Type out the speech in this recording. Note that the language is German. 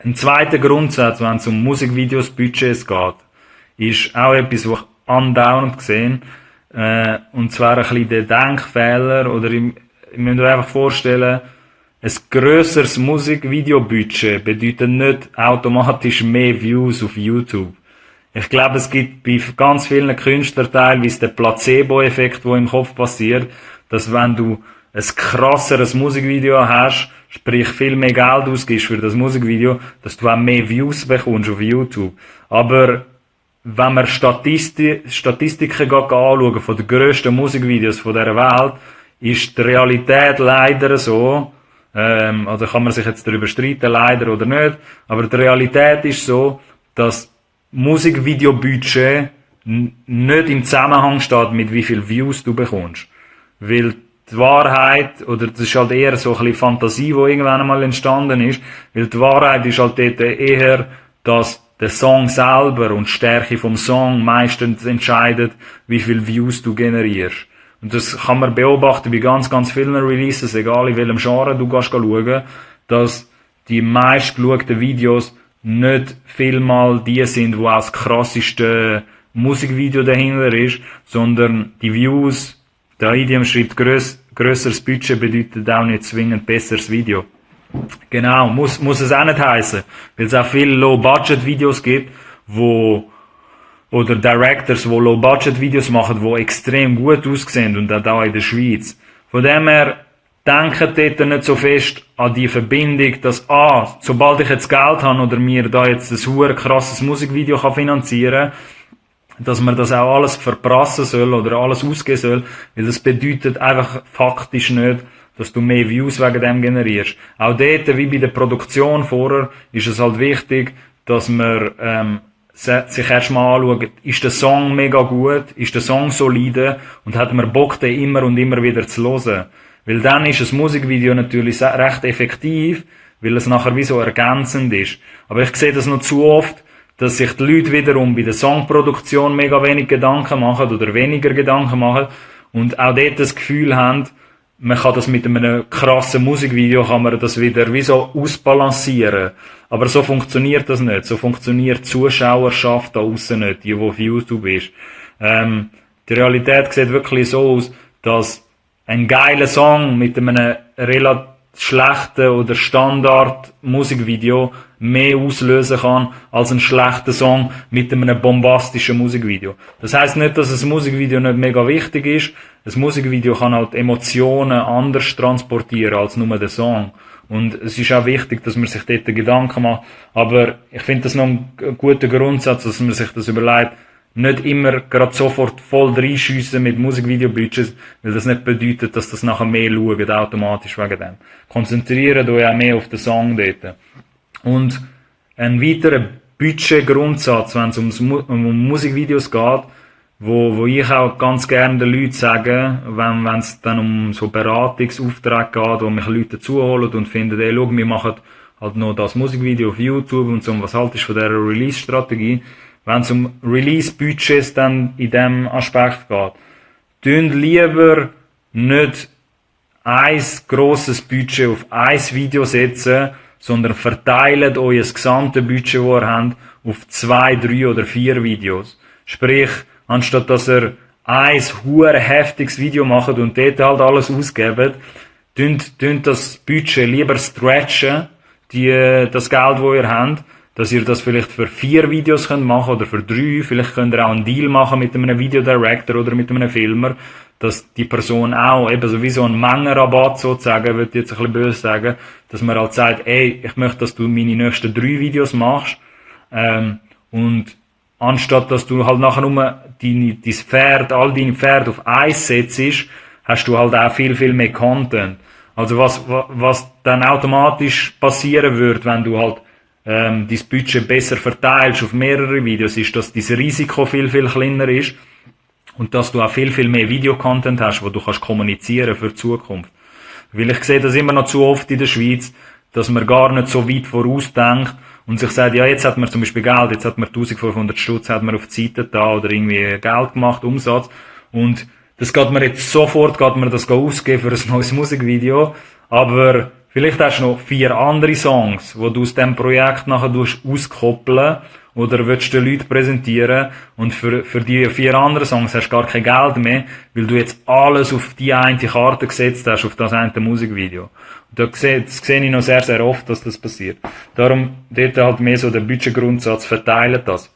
Ein zweiter Grundsatz, wenn es um Musikvideos, Budgets geht, ist auch etwas, was ich andauernd sehe, und zwar ein bisschen der Denkfehler, oder ich müsst euch einfach vorstellen, ein grösseres Musikvideobudget bedeutet nicht automatisch mehr Views auf YouTube. Ich glaube, es gibt bei ganz vielen Künstlern teilweise den Placebo-Effekt, der im Kopf passiert, dass wenn du ein krasseres Musikvideo hast, sprich viel mehr Geld ausgibst für das Musikvideo, dass du auch mehr Views bekommst auf YouTube. Aber wenn man Statistiken anschauen von den grössten Musikvideos von dieser Welt, ist die Realität leider so, also kann man sich jetzt darüber streiten, leider oder nicht, aber die Realität ist so, dass Musikvideobudget nicht im Zusammenhang steht, mit wie viel Views du bekommst. Weil die Wahrheit, oder das ist halt eher so ein bisschen Fantasie, die irgendwann einmal entstanden ist, weil die Wahrheit ist halt dort eher, dass der Song selber und die Stärke vom Song meistens entscheidet, wie viel Views du generierst. Und das kann man beobachten bei ganz, ganz vielen Releases, egal in welchem Genre du gehst schauen, dass die meistgeschauten Videos nicht vielmal die sind, wo auch das krasseste Musikvideo dahinter ist, sondern die Views, der Idiom schreibt, grösseres Budget bedeutet auch nicht zwingend besseres Video. Genau, muss es auch nicht heissen, weil es auch viele Low-Budget-Videos gibt, oder Directors, die Low-Budget-Videos machen, die extrem gut aussehen, und auch da in der Schweiz. Von dem her, denken dort nicht so fest an die Verbindung, dass, sobald ich jetzt Geld habe oder mir da jetzt ein super krasses Musikvideo finanzieren kann, dass man das auch alles verprassen soll oder alles ausgeben soll, weil das bedeutet einfach faktisch nicht, dass du mehr Views wegen dem generierst. Auch dort, wie bei der Produktion vorher, ist es halt wichtig, dass man sich erstmal anschaut, ist der Song mega gut, ist der Song solide und hat man Bock, den immer und immer wieder zu hören. Weil dann ist das Musikvideo natürlich recht effektiv, weil es nachher wie so ergänzend ist. Aber ich sehe das noch zu oft, dass sich die Leute wiederum bei der Songproduktion mega wenig Gedanken machen oder weniger Gedanken machen und auch dort das Gefühl haben, man kann das mit einem krassen Musikvideo, kann man das wieder wie so ausbalancieren. Aber so funktioniert das nicht. So funktioniert die Zuschauerschaft da aussen nicht, die auf YouTube ist. Die Realität sieht wirklich so aus, dass ein geiler Song mit einem relativ schlechten oder Standard Musikvideo mehr auslösen kann als ein schlechter Song mit einem bombastischen Musikvideo. Das heisst nicht, dass ein Musikvideo nicht mega wichtig ist. Ein Musikvideo kann halt Emotionen anders transportieren als nur der Song. Und es ist auch wichtig, dass man sich dort Gedanken macht. Aber ich finde das noch ein guter Grundsatz, dass man sich das überlegt, nicht immer gerade sofort voll reinschiessen mit Musikvideo-Budgets, weil das nicht bedeutet, dass das nachher mehr schaut, automatisch wegen dem. Konzentriert euch auch mehr auf den Song dort. Und ein weiterer Budgetgrundsatz, wenn es um Musikvideos geht, wo ich auch ganz gerne den Leuten sage, wenn es dann um so Beratungsaufträge geht, wo mich Leute zuholen und finden, hey, schau, wir machen halt noch das Musikvideo auf YouTube und so, was haltest du von dieser Release-Strategie? Wenn es um Release-Budgets dann in diesem Aspekt geht, tun lieber nicht ein grosses Budget auf ein Video setzen, sondern verteilt euer gesamtes Budget, das ihr habt, auf 2, 3 oder 4 Videos. Sprich, anstatt dass ihr ein hure heftiges Video macht und dort halt alles ausgebt, tun das Budget lieber stretchen, das Geld, das ihr habt, dass ihr das vielleicht für 4 Videos könnt machen oder für 3. Vielleicht könnt ihr auch einen Deal machen mit einem Videodirector oder mit einem Filmer, dass die Person auch eben sowieso einen Mengenrabatt sozusagen, würde ich jetzt ein bisschen böse sagen, dass man halt sagt, ey, ich möchte, dass du meine nächsten 3 Videos machst, und anstatt dass du halt nachher nur all deine Pferde auf Eis setzt, hast du halt auch viel, viel mehr Content. Also was dann automatisch passieren wird, wenn du halt dein Budget besser verteilst auf mehrere Videos, ist, dass dein Risiko viel, viel kleiner ist und dass du auch viel, viel mehr Videocontent hast, wo du kannst kommunizieren für die Zukunft. Weil ich sehe das immer noch zu oft in der Schweiz, dass man gar nicht so weit vorausdenkt und sich sagt, ja, jetzt hat man zum Beispiel Geld, jetzt hat man 1500 Stutz, hat man auf die Seite da oder irgendwie Geld gemacht, Umsatz, und das geht man jetzt sofort, das ausgeben für ein neues Musikvideo, aber vielleicht hast du noch 4 andere Songs, die du aus diesem Projekt nachher auskoppeln oder willst du den Leuten präsentieren und für die 4 anderen Songs hast du gar kein Geld mehr, weil du jetzt alles auf die eine Karte gesetzt hast, auf das eine Musikvideo. Das sehe ich noch sehr, sehr oft, dass das passiert. Darum, dort halt mehr so der Budgetgrundsatz, verteilen das.